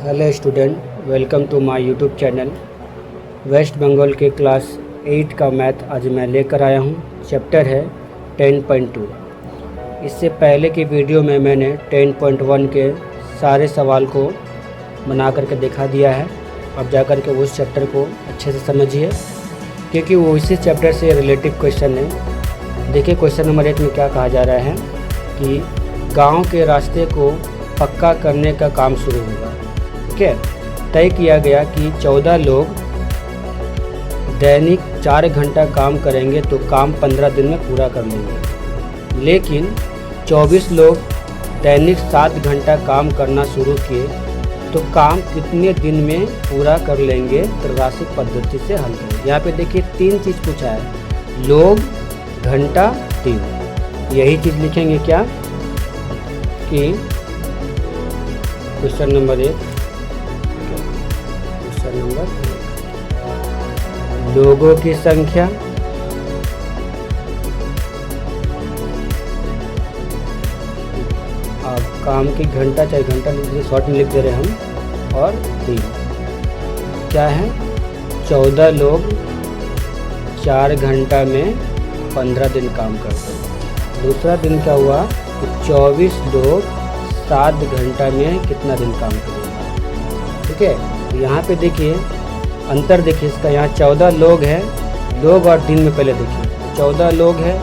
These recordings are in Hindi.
Hello student, welcome to my YouTube channel. West Bengal के क्लास 8 का मैथ आज मैं लेकर आया हूँ। चैप्टर है 10.2। इससे पहले की वीडियो में मैंने 10.1 के सारे सवाल को बना करके दिखा दिया है। अब जा कर के उस चैप्टर को अच्छे से समझिए, क्योंकि वो इसी चैप्टर से रिलेटिव क्वेश्चन है। देखिए क्वेश्चन नंबर 1 में क्या कहा जा रहा है कि गाँव के रास्ते को पक्का करने का काम शुरू होगा। ठीक है, तय किया गया कि 14 लोग दैनिक 4 घंटा काम करेंगे तो काम 15 दिन में पूरा कर लेंगे। लेकिन 24 लोग दैनिक 7 घंटा काम करना शुरू किए तो काम कितने दिन में पूरा कर लेंगे? त्रैमासिक पद्धति से हल करें। यहाँ पे देखिए 3 चीज़ पूछा है, लोग, घंटा, दिन। यही चीज़ लिखेंगे क्या कि क्वेश्चन नंबर 1, लोगों की संख्या, अब काम की घंटा चाहे घंटा लिख दे, शॉर्ट में लिख दे रहे हम, और दिन क्या है? 14 लोग 4 घंटा में 15 दिन काम करते हैं। दूसरा दिन क्या हुआ कि 24 लोग 7 घंटा में कितना दिन काम करेंगे। ठीक है, तो यहाँ पे देखिए अंतर, देखिए इसका। यहाँ 14 लोग हैं, लोग और दिन में पहले देखिए 14 लोग हैं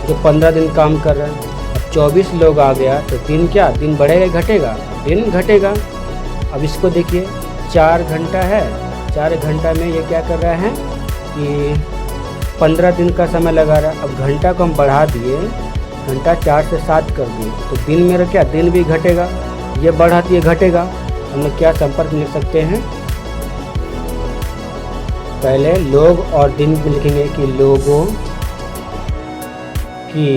जो 15 दिन काम कर रहे हैं। अब 24 लोग आ गया तो दिन क्या, दिन बढ़ेगा घटेगा? दिन घटेगा। अब इसको देखिए 4 घंटा है, 4 घंटा में ये क्या कर रहा है कि 15 दिन का समय लगा रहा है। अब घंटा को हम बढ़ा दिए, घंटा 4 से 7 कर दिए तो दिन मेरा क्या, दिन भी घटेगा। ये बढ़ा दिए घटेगा। हम लोग क्या संपर्क लिख सकते हैं? पहले लोग और दिन में लिखेंगे कि लोगों की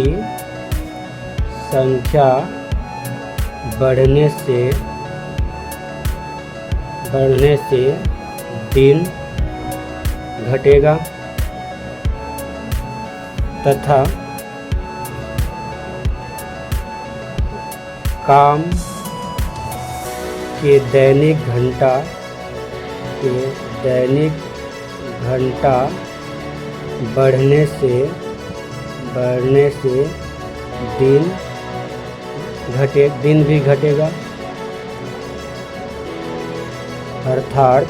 संख्या बढ़ने से दिन घटेगा तथा काम के दैनिक घंटा बढ़ने से दिन भी घटेगा। अर्थात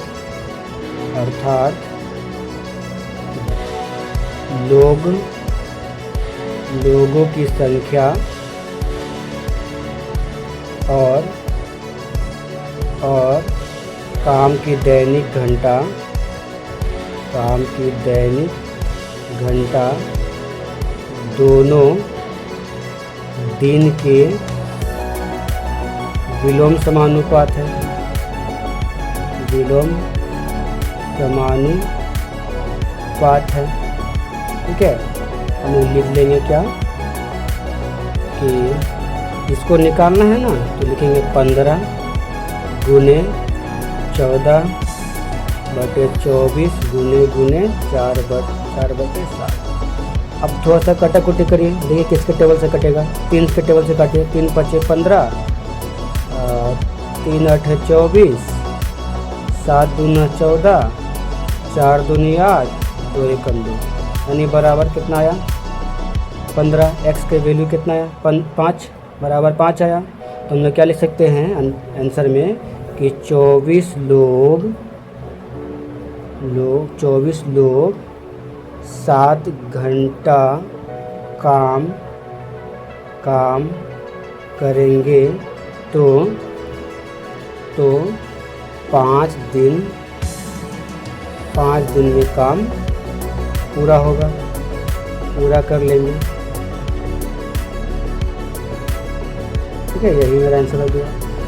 लोगों की संख्या और काम की दैनिक घंटा दोनों दिन के विलोम समानुपात है। ठीक है, हम लिख लेंगे क्या कि इसको निकालना है ना, तो लिखेंगे 15 गुने 14 बटे 24 गुने 4/7। अब थोड़ा सा कटाकुटी करिए, देखिए किसके टेबल से कटेगा? 3 के टेबल से काटिए। 3 × 5 = 15, 3 × 8 = 24, 7 × 2 = 14, 4 × 2 = 8, 2 × 1 = 2, यानी बराबर कितना आया? 15। एक्स के वैल्यू कितना आया? 5, बराबर 5 आया। तो हम लोग क्या लिख सकते हैं आंसर में कि 24 लोग 7 घंटा काम करेंगे तो 5 दिन में काम पूरा होगा, पूरा कर लेंगे। ठीक है, यही मेरा आंसर हो गया।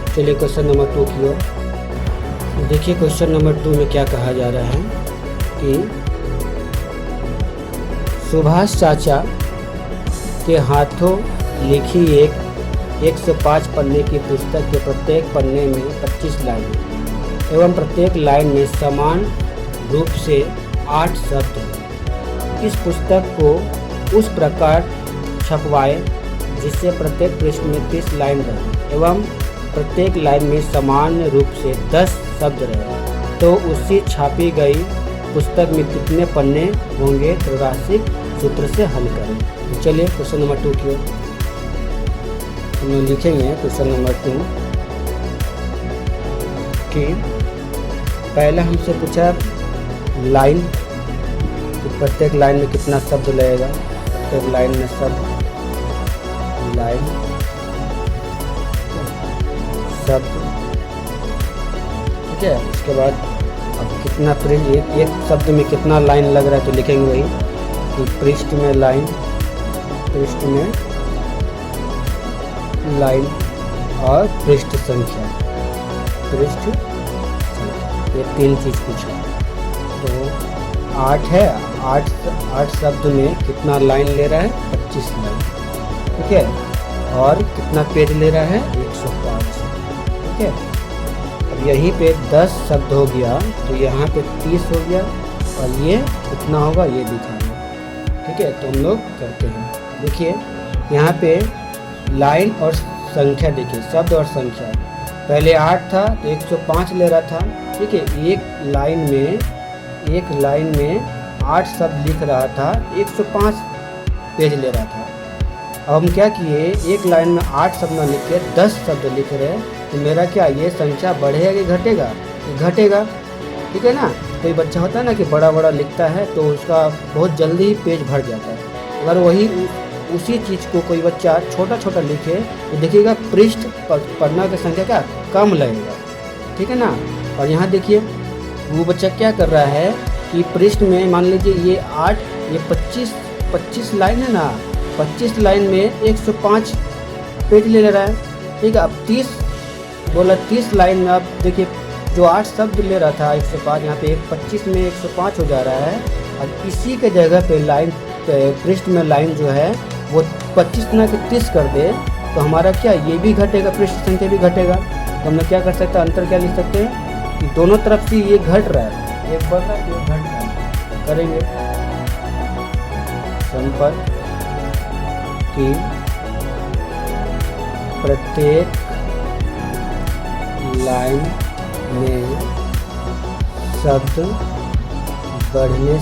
चलिए क्वेश्चन नंबर 2 की ओर देखिए। क्वेश्चन नंबर 2 में क्या कहा जा रहा है कि सुभाष चाचा के हाथों लिखी एक 105 पन्ने की पुस्तक के प्रत्येक पन्ने में 25 लाइन एवं प्रत्येक लाइन में समान रूप से 8 शब्द हैं। इस पुस्तक को उस प्रकार छपवाए जिससे प्रत्येक पृष्ठ में 30 लाइन रहे एवं प्रत्येक लाइन में सामान्य रूप से 10 शब्द रहे तो उसी छापी गई पुस्तक में कितने पन्ने होंगे? त्रैमासिक सूत्र से हल करें। तो चलिए क्वेश्चन नंबर 2 की ओर हम लोग लिखेंगे। क्वेश्चन नंबर 2 कि पहला हमसे पूछा लाइन, तो प्रत्येक लाइन में कितना शब्द लगेगा? प्रत्येक लाइन में शब्द ठीक है। उसके बाद अब कितना एक शब्द में कितना लाइन लग रहा है तो लिखेंगे वही कि पृष्ठ में लाइन और पृष्ठ संख्या ये 3 चीज़ पूछा। तो 8 है, 8 शब्द में कितना लाइन ले रहा है? 25 लाइन, ठीक है। और कितना पेज ले रहा है? 105, ठीक है। अब यहीं पे 10 शब्द हो गया तो यहाँ पे 30 हो गया और ये कितना होगा ये दिखाएंगे, ठीक है। तो हम लोग करते हैं। देखिए यहाँ पे लाइन और संख्या, देखिए शब्द और संख्या। पहले 8 था तो 105 ले रहा था, ठीक है। एक लाइन में 8 शब्द लिख रहा था, 105 पेज ले रहा था। अब हम क्या किए, एक लाइन में 8 शब्द ना लिख के 10 शब्द लिख रहे हैं, तो मेरा क्या ये संख्या बढ़ेगा कि घटेगा? ये घटेगा, ठीक है ना। कोई बच्चा होता है ना कि बड़ा बड़ा लिखता है तो उसका बहुत जल्दी ही पेज भर जाता है। अगर वही उसी चीज़ को कोई बच्चा छोटा छोटा लिखे तो देखिएगा पृष्ठ पन्ना की संख्या क्या कम लगेगा, ठीक है ना। और यहाँ देखिए वो बच्चा क्या कर रहा है कि पृष्ठ में मान लीजिए ये 8 ये 25 लाइन है ना, 25 लाइन में 105 पेज ले रहा है, ठीक है। अब 30 लाइन में आप देखिए जो 8 शब्द ले रहा था 105, यहाँ पे 25 में 105 हो जा रहा है। अब इसी के जगह पे लाइन पृष्ठ में लाइन जो है वो 25 ना 30 कर दे तो हमारा क्या ये भी घटेगा, पृष्ठ संख्या भी घटेगा। तो हम लोग क्या कर सकते हैं, अंतर क्या लिख सकते हैं कि दोनों तरफ से ये घट रहा है, एक बढ़ रहा है एक घट रहा है। करेंगे संपर्क कि प्रत्येक लाइन में शब्द बढ़ने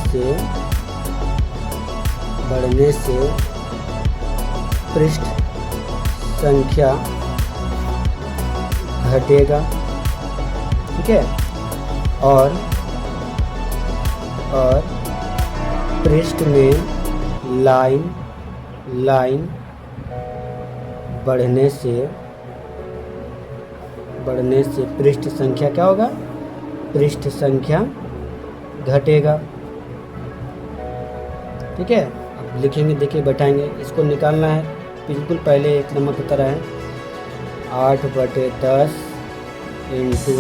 से पृष्ठ संख्या घटेगा, ठीक है। और पृष्ठ में लाइन बढ़ने से पृष्ठ संख्या क्या होगा? पृष्ठ संख्या घटेगा, ठीक है। अब लिखेंगे, देखिए बैठाएंगे, इसको निकालना है। बिल्कुल पहले 1 नंबर की तरह है 8/10 इंटू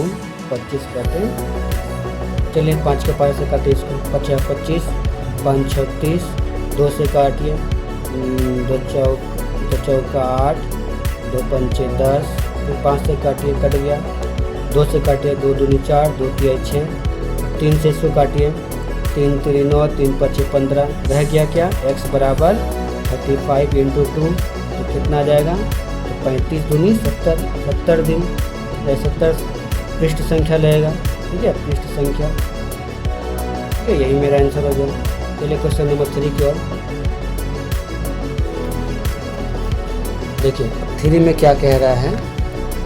25/, चलिए 5 के 5 से काटिए इसको, 25, 5 36, 2 से काटिए, 2 चौका 8, 2 पंचे 10, फिर 5 से काटिए, कट गया। 2 से काटिए, 2 दूनी 4, 2 तिया 6, 3 से इसको काटिए, 3 3 9, 3 5 15, रह गया क्या? x बराबर 35 इंटू 2, तो कितना आ जाएगा? तो 35 दूनी 70 दिन, 70 पृष्ठ संख्या लगेगा, ठीक है, पृष्ठ संख्या, ठीक है। यही मेरा आंसर हो गया। चलिए क्वेश्चन नंबर 3 की ओर देखिए। 3 में क्या कह रहा है,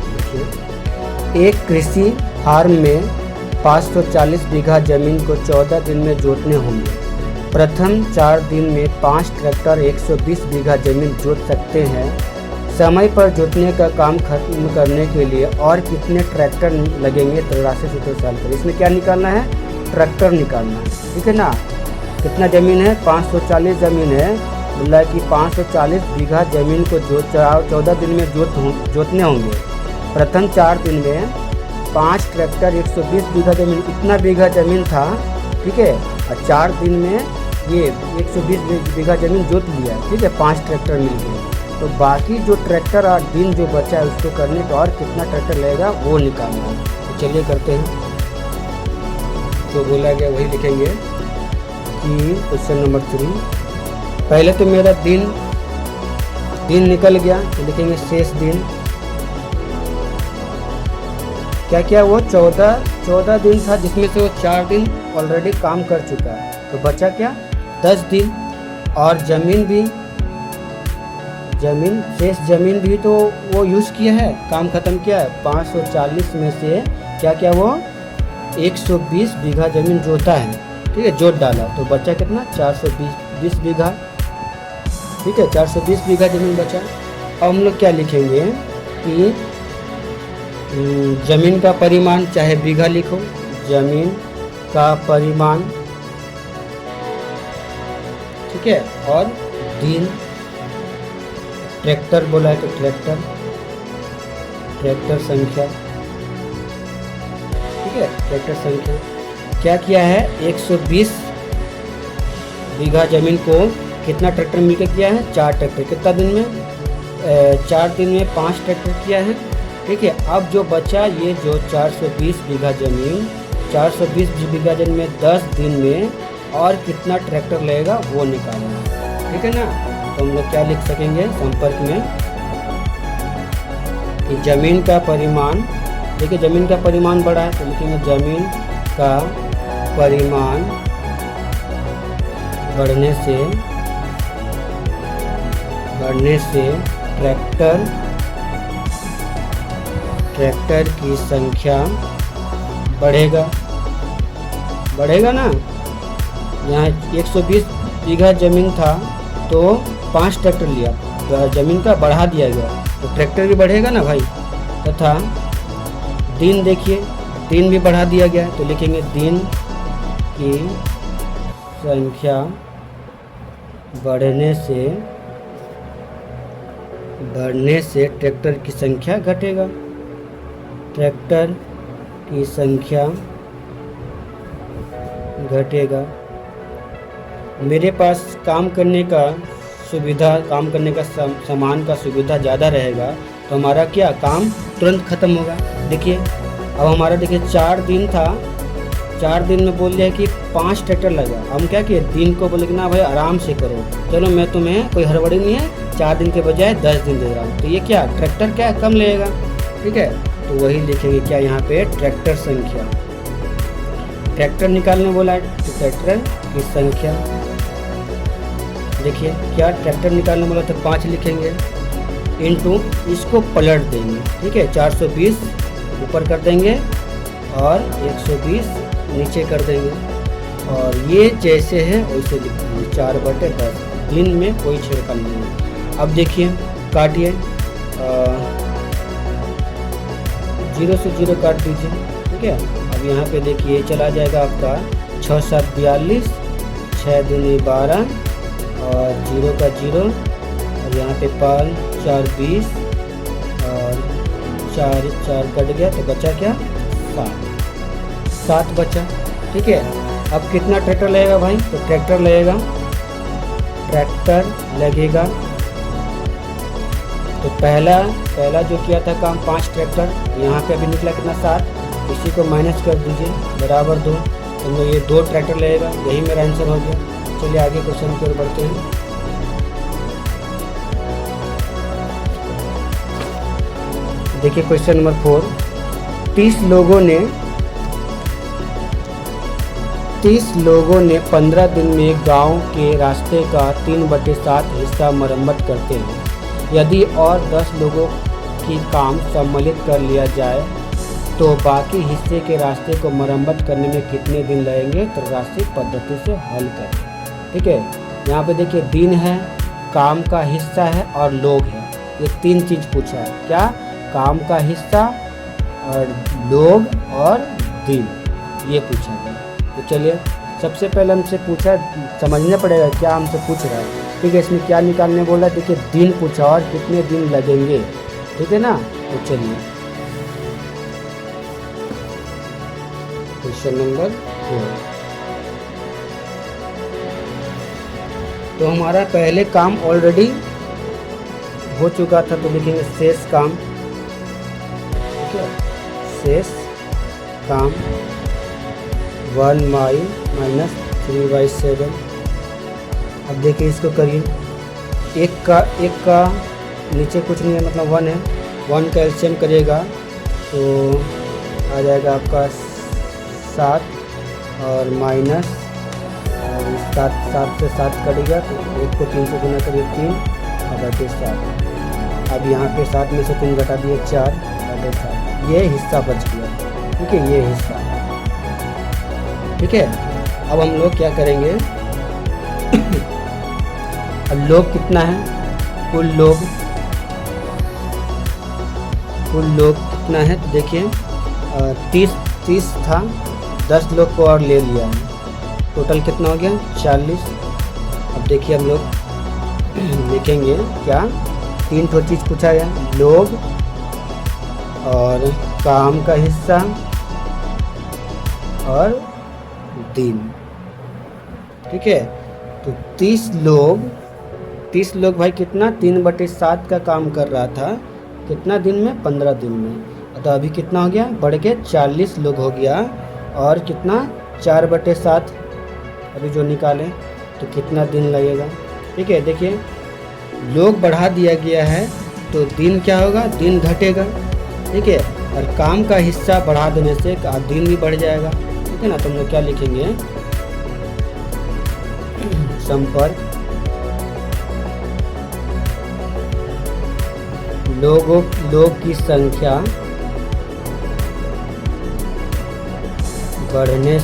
देखिए। एक कृषि फार्म में 540 बीघा जमीन को 14 दिन में जोतने होंगे। प्रथम 4 दिन में 5 ट्रैक्टर 120 बीघा जमीन जोत सकते हैं। समय पर जोतने का काम खत्म करने के लिए और कितने ट्रैक्टर लगेंगे? 83 सूत्र साल पर। इसमें क्या निकालना है? ट्रैक्टर निकालना है, ठीक है ना। कितना ज़मीन है? 540 ज़मीन है, मतलब कि 540 बीघा ज़मीन को 14 दिन में जोतने होंगे। प्रथम 4 दिन में 5 ट्रैक्टर 120 बीघा ज़मीन, इतना बीघा ज़मीन था, ठीक है। और 4 दिन में ये 120 बीघा ज़मीन जोत लिया, ठीक है, 5 ट्रैक्टर मिल गए। तो बाकी जो ट्रैक्टर और दिन जो बचा है उसको करने का और कितना ट्रैक्टर लगेगा वो निकालना है। तो चलिए करते हैं। जो बोला गया वही लिखेंगे कि क्वेश्चन नंबर 3, पहले तो मेरा दिन निकल गया तो लिखेंगे शेष दिन, क्या किया वो 14 दिन था, जिसमें से वो 4 दिन ऑलरेडी काम कर चुका है, तो बचा क्या 10 दिन। और शेष ज़मीन भी तो वो यूज़ किया है, काम ख़त्म किया है। 540 में से क्या क्या वो 120 बीघा ज़मीन जोता है, ठीक है, जोत डाला, तो बचा कितना 420 बीघा, ठीक है, 420 बीघा ज़मीन बचा। अब हम लोग क्या लिखेंगे कि ज़मीन का परिमाण, चाहे बीघा लिखो, ज़मीन का परिमाण, ठीक है, और दिन, ट्रैक्टर बोला है तो ट्रैक्टर संख्या, ठीक है, ट्रैक्टर संख्या क्या किया है 120 बीघा ज़मीन को कितना ट्रैक्टर मिलकर किया है 4 ट्रैक्टर, कितना दिन में 4 दिन में 5 ट्रैक्टर किया है, ठीक है। अब जो बचा ये जो 420 बीघा ज़मीन, 420 बीघा ज़मीन में 10 दिन में और कितना ट्रैक्टर लगेगा वो निकालना है, ठीक है ना। तो हम लोग क्या लिख सकेंगे संपर्क में कि ज़मीन का परिमाण, देखिए ज़मीन का परिमाण बढ़ा है तो लिखेंगे ज़मीन का परिमाण बढ़ने से ट्रैक्टर की संख्या बढ़ेगा ना। यहाँ 120 बीघा ज़मीन था तो 5 ट्रैक्टर लिया, तो ज़मीन का बढ़ा दिया गया, तो ट्रैक्टर भी बढ़ेगा ना भाई। तथा दिन, देखिए दिन भी बढ़ा दिया गया, तो लिखेंगे दिन की संख्या बढ़ने से ट्रैक्टर की संख्या घटेगा, ट्रैक्टर की संख्या घटेगा। मेरे पास काम करने का सामान का सुविधा ज़्यादा रहेगा, तो हमारा क्या काम तुरंत ख़त्म होगा। देखिए अब हमारा, देखिए 4 दिन था, 4 दिन में बोल दिया कि 5 ट्रैक्टर लगा। हम क्या किए, दिन को बोले कि ना भाई आराम से करो, चलो मैं तुम्हें कोई हड़बड़ी नहीं है, 4 दिन के बजाय 10 दिन दे रहा हूँ, तो ये क्या ट्रैक्टर क्या कम लगेगा, ठीक है। तो वही लिखेंगे क्या यहाँ पे ट्रैक्टर संख्या, ट्रैक्टर निकालने बोला है तो ट्रैक्टर की संख्या, देखिए क्या ट्रैक्टर निकालने बोला तो 5 लिखेंगे, इनटू इसको पलट देंगे, ठीक है, 420 ऊपर कर देंगे और 120 नीचे कर देंगे, और ये जैसे है वैसे लिख देंगे 4/10, दिन में कोई छेड़खानी नहीं। अब देखिए काटिए, 0 से 0 काट दीजिए, ठीक है। अब यहाँ पे देखिए चला जाएगा आपका 6 7 42, 6 दूनी 12 और 0 का 0, और यहाँ पे 5 4 20 और 4 कट गया, तो बचा क्या 7 बचा, ठीक है। अब कितना ट्रैक्टर लगेगा भाई, तो ट्रैक्टर लगेगा, तो पहला जो किया था काम 5 ट्रैक्टर, यहाँ पे अभी निकला कितना 7, इसी को माइनस कर दीजिए बराबर 2, तो ये 2 ट्रैक्टर लगेगा, यही मेरा आंसर हो गया। चलिए आगे क्वेश्चन की ओर बढ़ते हैं। देखिए क्वेश्चन नंबर 4, 30 लोगों ने 15 दिन में गांव के रास्ते का 3/7 हिस्सा मरम्मत करते हैं। यदि और 10 लोगों की काम सम्मिलित कर लिया जाए तो बाकी हिस्से के रास्ते को मरम्मत करने में कितने दिन लगेंगे, तो राशि पद्धति से हल करें, ठीक है। यहाँ पे देखिए दिन है, काम का हिस्सा है और लोग हैं, ये 3 चीज़ पूछा है, क्या काम का हिस्सा और लोग और दिन, ये पूछा गया। तो चलिए सबसे पहले हमसे पूछा, समझना पड़ेगा क्या हमसे पूछ रहा है, ठीक है। इसमें क्या निकालने बोला है, देखिए दिन पूछा और कितने दिन लगेंगे, ठीक है ना। तो चलिए क्वेश्चन नंबर 4, तो हमारा पहले काम ऑलरेडी हो चुका था, तो लिखेंगे शेष काम, ठीक है, शेष काम 1 माइनस 3/7। अब देखिए इसको करिए, एक का नीचे कुछ नहीं है, मतलब 1 है, 1 का एलसीएम करिएगा तो आ जाएगा आपका 7 और माइनस, और 7 से 7 कटेगा तो 1 को 3 से गुना करिए 3 और बटे 7। अब यहाँ पे 7 में से 3 घटा दिए 4 बटे 7, ये हिस्सा बच गया। ठीक है, ये हिस्सा। ठीक है, अब हम लोग क्या करेंगे अब लोग कितना है, कुल लोग कितना है तो देखिए 30 था, 10 लोग को और ले लिया है, टोटल कितना हो गया 40। अब देखिए हम लोग लिखेंगे क्या, 3 ठो चीज़ पूछा गया, लोग और काम का हिस्सा और दिन। ठीक है, तो 30 लोग भाई कितना 3/7 का काम कर रहा था, कितना दिन में 15 दिन में। तो अभी कितना हो गया, बढ़ के 40 लोग हो गया, और कितना 4/7 अभी जो निकालें तो कितना दिन लगेगा। ठीक है, देखिए लोग बढ़ा दिया गया है तो दिन क्या होगा, दिन घटेगा। ठीक है, और काम का हिस्सा बढ़ा देने से दिन भी बढ़ जाएगा। ठीक है ना, तो हम लोग क्या लिखेंगे, संपर्क लोग की संख्या बढ़ने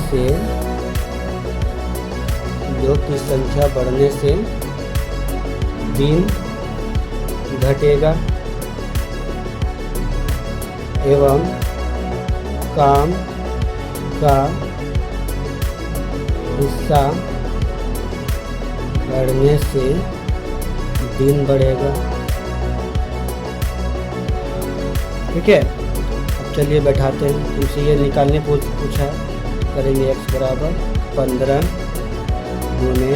से, दिन घटेगा एवं काम का हिस्सा बढ़ने से दिन बढ़ेगा। ठीक है, अब चलिए बैठाते हैं, तुमसे ये निकालने को पूछा है। करेंगे x बराबर 15 गुने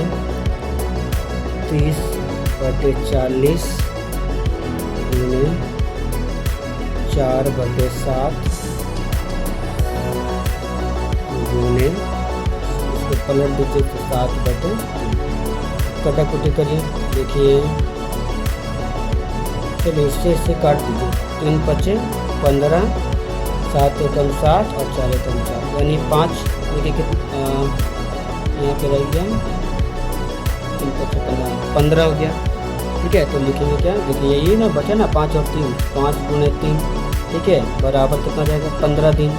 30/40 गुने 4/7 गुने, इसको पलट दीजिए तो 7/, कटाकुटी करिए। देखिए चलिए इससे काट दीजिए, 3 × 5 = 15, 7 × 7 और 4 × 4 यानी 5। देखिए यहाँ पे रह गया 3 × 5 = 15 हो गया। ठीक है, तो लिखेंगे क्या, देखिए यही ना बचा ना 5 और 3, 5 × 3। ठीक है, बराबर कितना जाएगा 15 दिन।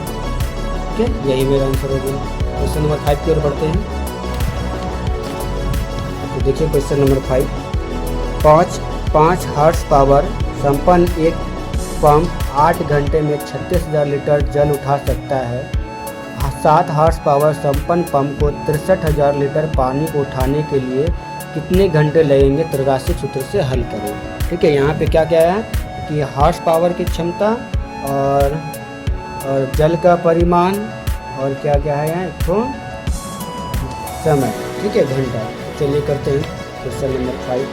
ठीक है, यही मेरा आंसर हो गया। क्वेश्चन नंबर 5 की ओर बढ़ते हैं। तो देखिए क्वेश्चन नंबर 5, 5 हॉर्स पावर संपन्न एक पंप 8 घंटे में 36,000 लीटर जल उठा सकता है। 7 हॉर्स पावर संपन्न पंप को 63,000 लीटर पानी को उठाने के लिए कितने घंटे लगेंगे, त्रैसागिक सूत्र से हल करें। ठीक है, यहाँ पे क्या क्या है कि हॉर्स पावर की क्षमता और जल का परिमाण और क्या क्या है यहाँ तो समय। ठीक है, घंटा। चलिए करते हैं क्वेश्चन नंबर 5।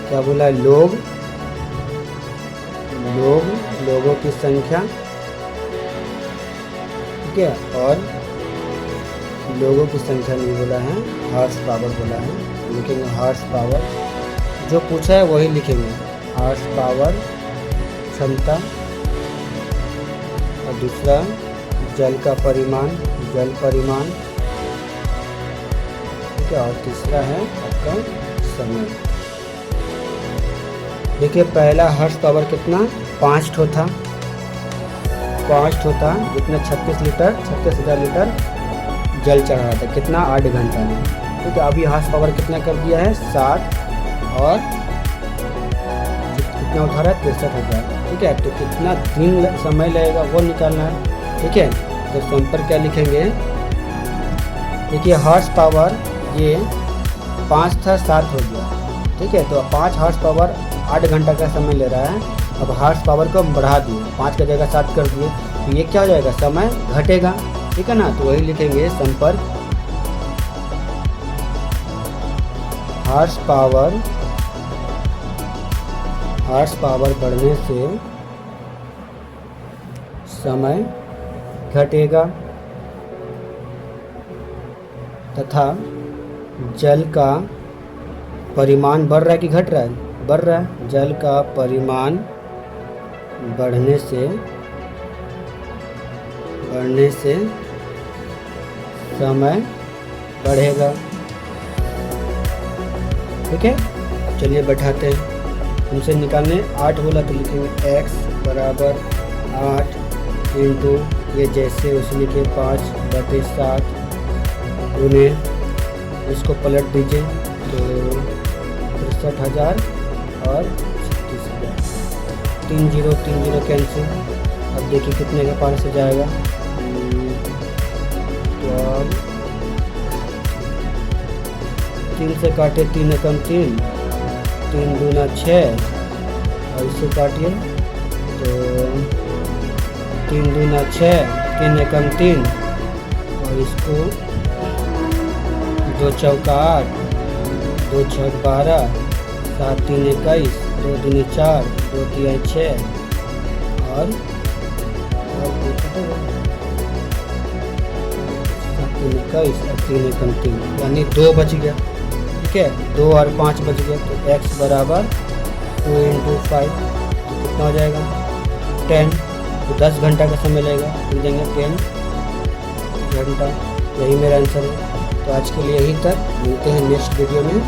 क्या बोला है, लोगों की संख्या। ठीक है, और लोगों की संख्या नहीं बोला है, हॉर्स पावर बोला है। लिखेंगे हॉर्स पावर, जो पूछा है वही लिखेंगे, हॉर्स पावर क्षमता, और दूसरा जल का परिमाण, जल परिमाण। ठीक है, और तीसरा है आपका समय। देखिए पहला हॉर्स पावर कितना 5 ठो था, 5 ठो था, जितना 36,000 लीटर जल चढ़ रहा था, कितना 8 घंटा में। ठीक है, अभी हॉर्स पावर कितना कर दिया है 7, और कितना उठा रहा है 63,000। ठीक है, तो कितना दिन समय लगेगा वो निकालना है। ठीक है, तो संपर्क क्या लिखेंगे, देखिए हॉर्स पावर ये 5 था 7 हो गया। ठीक है, तो 5 हॉर्स पावर 8 घंटा का समय ले रहा है। अब हॉर्स पावर को हम बढ़ा दिए, 5 का जगह 7 कर दिए, तो ये क्या हो जाएगा, समय घटेगा। ठीक है ना, तो वही लिखेंगे संपर्क हॉर्स पावर बढ़ने से समय घटेगा तथा जल का परिमाण बढ़ रहा है कि घट रहा है, बढ़ रहा है। जल का परिमाण बढ़ने से समय बढ़ेगा। ठीक है, चलिए बैठाते हैं। हमसे निकालने 8 बोला तो लिखेंगे x बराबर 8 इंटू ये जैसे उसमें के 5/7 गुने, इसको पलट दीजिए तो 63,000 और 36,000। 3 0 कैंसिल। अब देखिए कितने के पार से जाएगा। 3 से काटे 3 एकम 3, 3 दूना 6 और इससे काटिए तो 3 दूना 6, 3 एकम 3 और इसको 2 चौका 8, 2 छक 12, 7 3 21, 2 दूनी 4, 2 तिया 6 और 7 3 21 और 3 एकम 3 यानी 2 बच गया। ठीक है, 2 और 5 बच गया तो x बराबर 2 इंटू 5 तो कितना हो जाएगा 10। तो 10 घंटा का समय लगेगा, लिख देंगे 10 घंटा। यही मेरा आंसर है। तो आज के लिए यहीं तक, मिलते हैं नेक्स्ट वीडियो में।